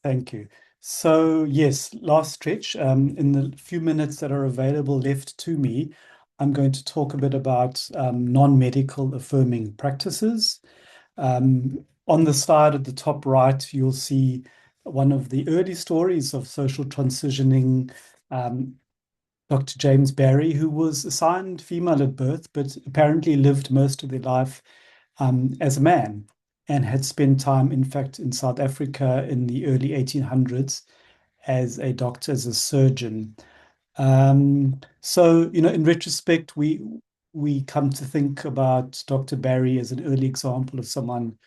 Thank you. So yes, last stretch. In the few minutes that are available left to me, I'm going to talk a bit about non-medical affirming practices. On the slide at the top right, you'll see one of the early stories of social transitioning. Um, Dr. James Barry, who was assigned female at birth, but apparently lived most of their life as a man and had spent time, in fact, in South Africa in the early 1800s as a doctor, as a surgeon. In retrospect, we come to think about Dr. Barry as an early example of someone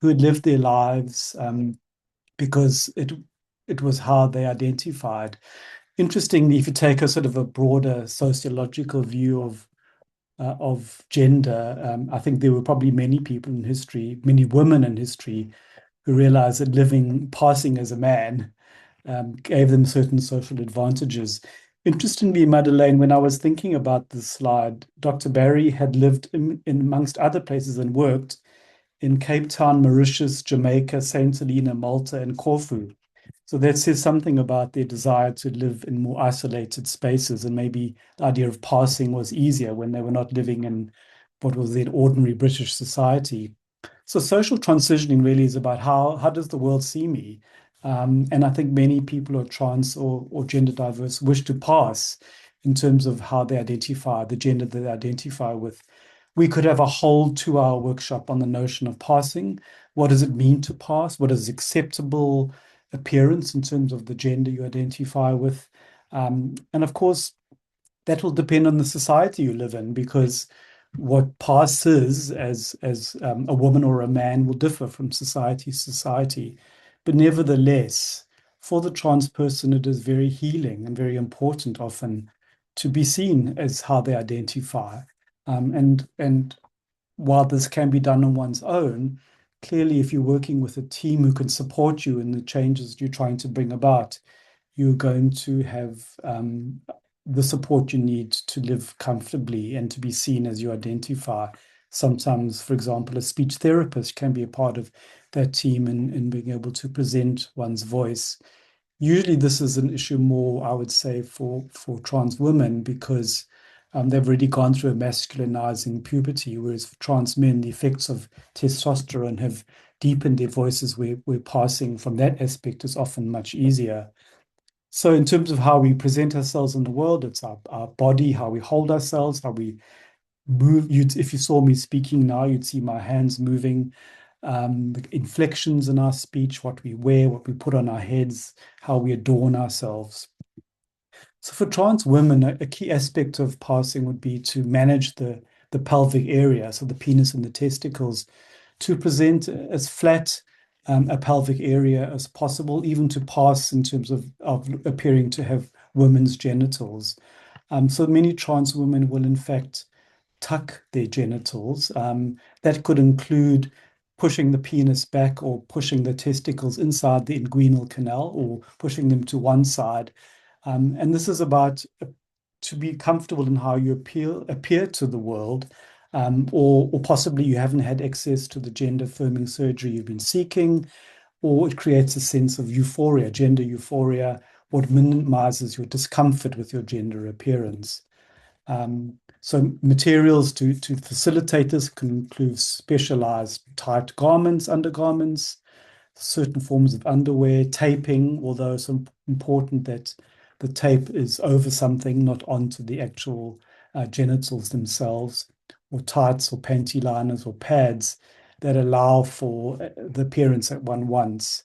who had lived their lives because it was how they identified. Interestingly, if you take a sort of a broader sociological view of gender, I think there were probably many people in history, many women in history, who realized that passing as a man, gave them certain social advantages. Interestingly, Madeleine, when I was thinking about this slide, Dr. Barry had lived in amongst other places and worked in Cape Town, Mauritius, Jamaica, Saint Helena, Malta, and Corfu. So that says something about their desire to live in more isolated spaces, and maybe the idea of passing was easier when they were not living in what was then ordinary British society. So social transitioning really is about how does the world see me? And I think many people who are trans or gender diverse wish to pass in terms of how they identify, the gender that they identify with. We could have a whole 2-hour workshop on the notion of passing. What does it mean to pass? What is acceptable appearance in terms of the gender you identify with? And of course, that will depend on the society you live in, because what passes as a woman or a man will differ from society to society. But nevertheless, for the trans person, it is very healing and very important often to be seen as how they identify. And while this can be done on one's own, clearly, if you're working with a team who can support you in the changes you're trying to bring about, you're going to have the support you need to live comfortably and to be seen as you identify. Sometimes, for example, a speech therapist can be a part of that team in being able to present one's voice. Usually, this is an issue more, I would say, for trans women because they've already gone through a masculinizing puberty, whereas for trans men, the effects of testosterone have deepened their voices, where passing from that aspect is often much easier. So, in terms of how we present ourselves in the world, it's our body, how we hold ourselves, how we move. If you saw me speaking now, you'd see my hands moving, the inflections in our speech, what we wear, what we put on our heads, how we adorn ourselves. So, for trans women, a key aspect of passing would be to manage the pelvic area, so the penis and the testicles, to present as flat a pelvic area as possible, even to pass in terms of appearing to have women's genitals. So many trans women will, in fact, tuck their genitals. That could include pushing the penis back or pushing the testicles inside the inguinal canal or pushing them to one side. And this is about to be comfortable in how you appear to the world, or possibly you haven't had access to the gender affirming surgery you've been seeking, or it creates a sense of euphoria, gender euphoria, what minimizes your discomfort with your gender appearance. So materials to facilitate this can include specialized tight garments, undergarments, certain forms of underwear, taping, although it's important that the tape is over something, not onto the actual genitals themselves, or tights or panty liners or pads that allow for the appearance that one wants.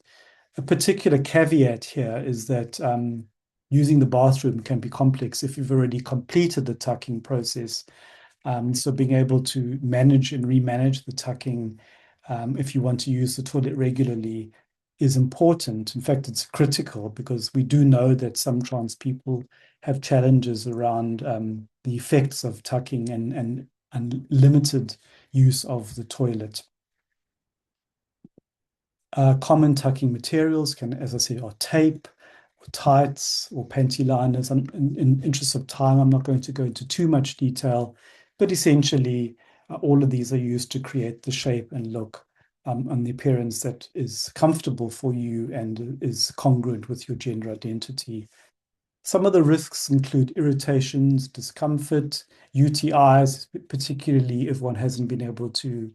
A particular caveat here is that using the bathroom can be complex if you've already completed the tucking process. So being able to manage and remanage the tucking, if you want to use the toilet regularly, is important. In fact, it's critical because we do know that some trans people have challenges around the effects of tucking and limited use of the toilet. Common tucking materials can, as I said, are tape, or tights, or panty liners. And in interest of time, I'm not going to go into too much detail, but essentially, all of these are used to create the shape and look on the appearance that is comfortable for you and is congruent with your gender identity. Some of the risks include irritations, discomfort, UTIs, particularly if one hasn't been able to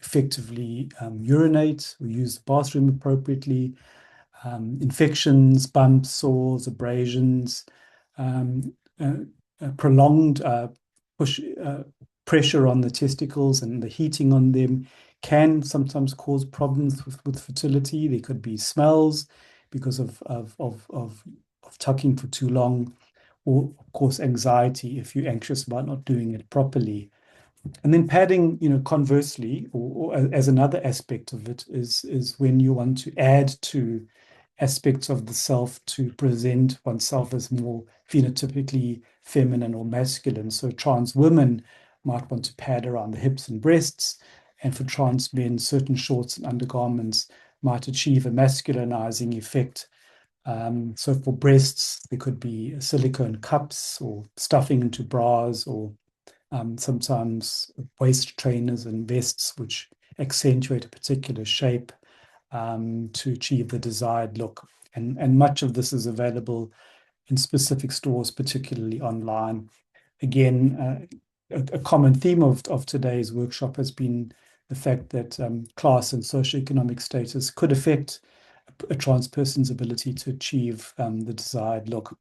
effectively urinate or use the bathroom appropriately, infections, bumps, sores, abrasions, um, uh, prolonged push pressure on the testicles and the heating on them can sometimes cause problems with fertility. There could be smells because of tucking for too long, or of course anxiety if you're anxious about not doing it properly. And then padding, conversely, or as another aspect of it, is when you want to add to aspects of the self to present oneself as more phenotypically feminine or masculine. So trans women might want to pad around the hips and breasts, and for trans men, certain shorts and undergarments might achieve a masculinizing effect. So for breasts, there could be silicone cups or stuffing into bras, or sometimes waist trainers and vests, which accentuate a particular shape to achieve the desired look. And much of this is available in specific stores, particularly online. Again, a common theme of today's workshop has been the fact that class and socioeconomic status could affect a trans person's ability to achieve the desired look.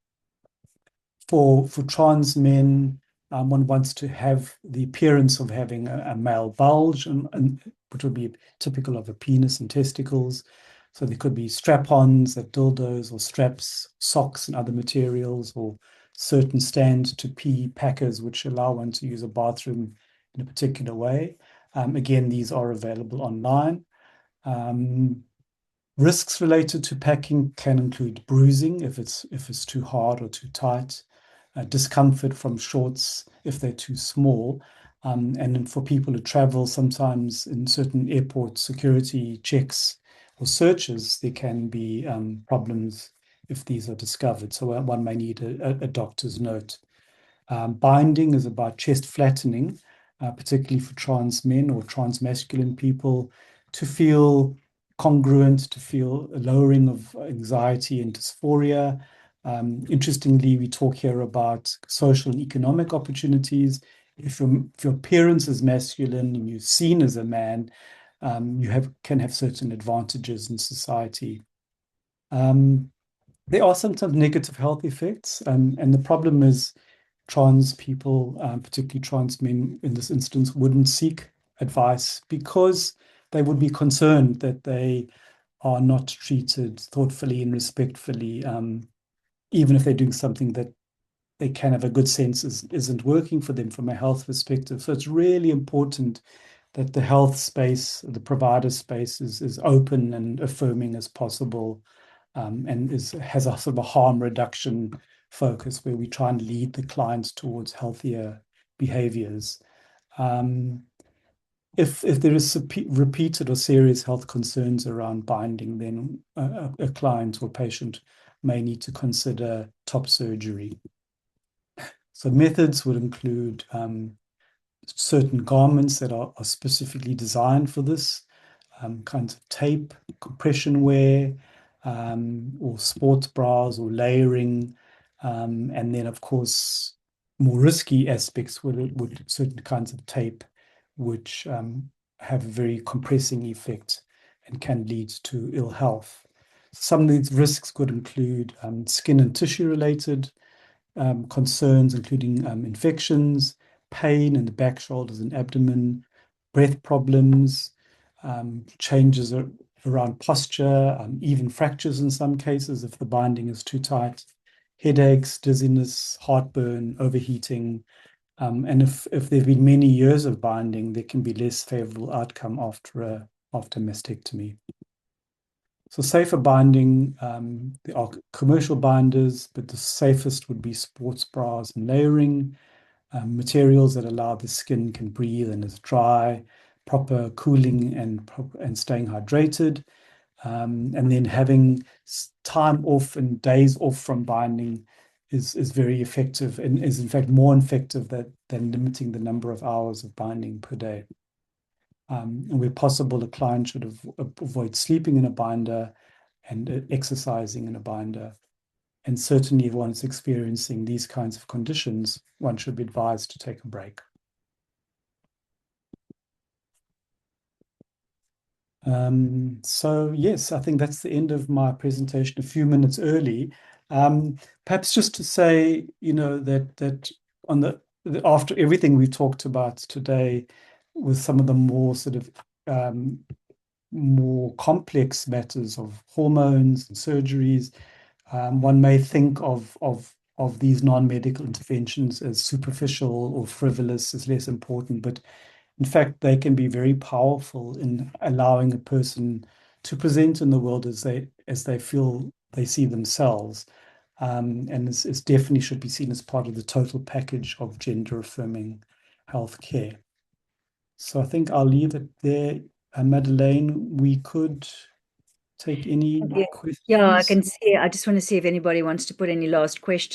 For trans men, one wants to have the appearance of having a male bulge, and which would be typical of a penis and testicles. So there could be strap-ons, like dildos or straps, socks and other materials, or certain stand-to-pee packers, which allow one to use a bathroom in a particular way. Again, these are available online. Um, Risks related to packing can include bruising if it's too hard or too tight, discomfort from shorts if they're too small. And then for people who travel, sometimes in certain airport security checks or searches, there can be problems if these are discovered. So one may need a doctor's note. Binding is about chest flattening, particularly for trans men or trans masculine people, to feel congruent, to feel a lowering of anxiety and dysphoria. Interestingly, we talk here about social and economic opportunities. If your appearance is masculine and you're seen as a man, can have certain advantages in society. There are sometimes negative health effects, and the problem is trans people, particularly trans men in this instance, wouldn't seek advice because they would be concerned that they are not treated thoughtfully and respectfully, even if they're doing something that they can have a good sense isn't working for them from a health perspective. So it's really important that the health space, the provider space, is open and affirming as possible, and has a sort of a harm reduction focus where we try and lead the clients towards healthier behaviors. Um, if there is repeated or serious health concerns around binding, then a client or patient may need to consider top surgery. So methods would include certain garments that are specifically designed for this, kinds of tape, compression wear, or sports bras or layering. And then, of course, more risky aspects would certain kinds of tape, which have a very compressing effect and can lead to ill health. Some of these risks could include skin and tissue related concerns, including infections, pain in the back, shoulders, and abdomen, breath problems, changes around posture, even fractures in some cases if the binding is too tight, headaches, dizziness, heartburn, overheating. And if there have been many years of binding, there can be less favorable outcome after mastectomy. So safer binding, there are commercial binders, but the safest would be sports bras and layering, materials that allow the skin can breathe and is dry, proper cooling and staying hydrated, and then having time off and days off from binding is very effective and is in fact more effective than limiting the number of hours of binding per day. And where possible, a client should avoid sleeping in a binder and exercising in a binder. And certainly, if one is experiencing these kinds of conditions, one should be advised to take a break. So yes, I think that's the end of my presentation, a few minutes early. Perhaps just to say, that on after everything we've talked about today, with some of the more sort of more complex matters of hormones and surgeries, one may think of these non-medical interventions as superficial or frivolous, as less important, but in fact, they can be very powerful in allowing a person to present in the world as they feel they see themselves. And it's definitely should be seen as part of the total package of gender affirming healthcare. So I think I'll leave it there. Madeleine, we could take any Yeah, I questions. can see. I just want to see if anybody wants to put any last questions.